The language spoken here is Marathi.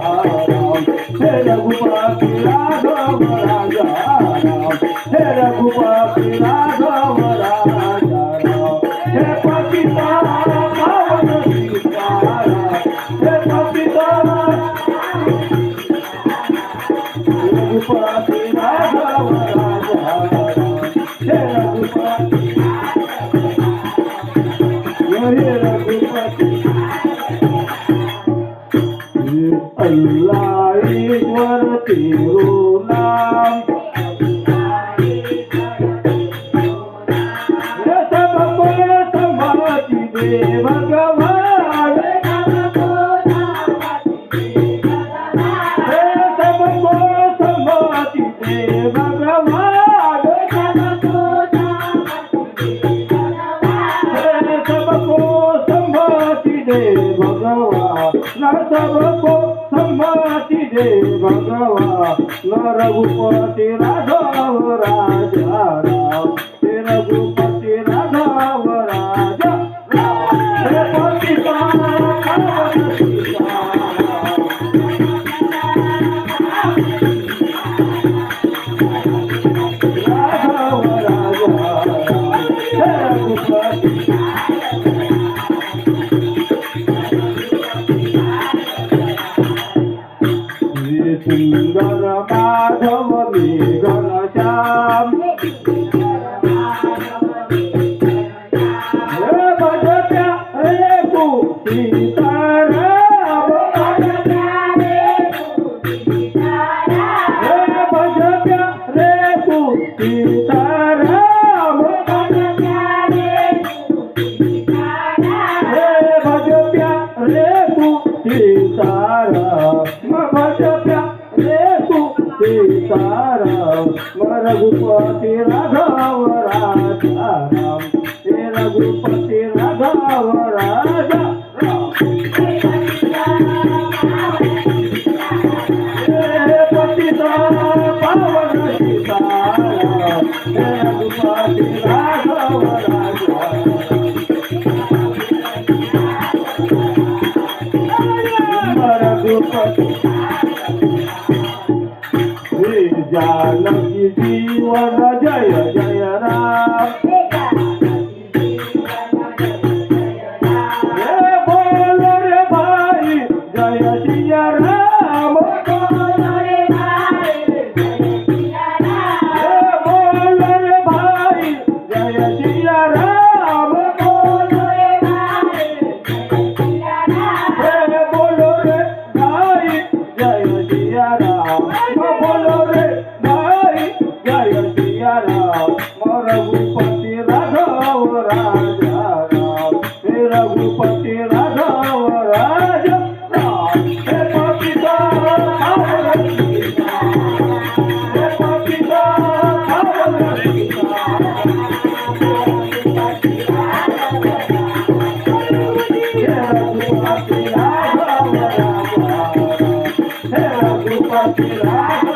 राम हे रघुपति राघव राजा राम हे रघुपति राघव राजा राम हे पतिता पावन सीताराम हे पतिता रघुपति राघव राजा राम हे रघुपति अल्लाह ईश्वर तेरो नाम सबको संभाति दे भगवान सबको संभाति दे भगवान सबको संभाति दे भगवान सबको संभाति दे भगवान रघुपति राघव राजा राम हे रघुपति राघव राजा राम हे पतिता पावन सीताराम राघव राजा राम हे रघुपति सुंदर माधव मेघन श्याम हे भज प्यारे तू सीताराम हे भज प्यारे तू सीताराम हे भज प्यारे तू सीताराम भज प्यारे तू सीताराम रघुपति राघव राजा राम हे रघुपति राघव राजा राम हे पतिता पावन सीताराम हे रघुपति राघव राजा रघुपति जानकी जीवन जय जय राम हे बोलो रे भाई जय सिया राम हे बोलो रे भाई जय सिया राम हे बोलो रे भाई जय सिया राम बोलो रे जय सिया राम रघुपति राघव राजा राम हे रघुपति राघव राजा राम हे पतिता पावन सीताराम हे पतिता पावन सीताराम हे रघुपति राघव राजा हे रघुपति राघव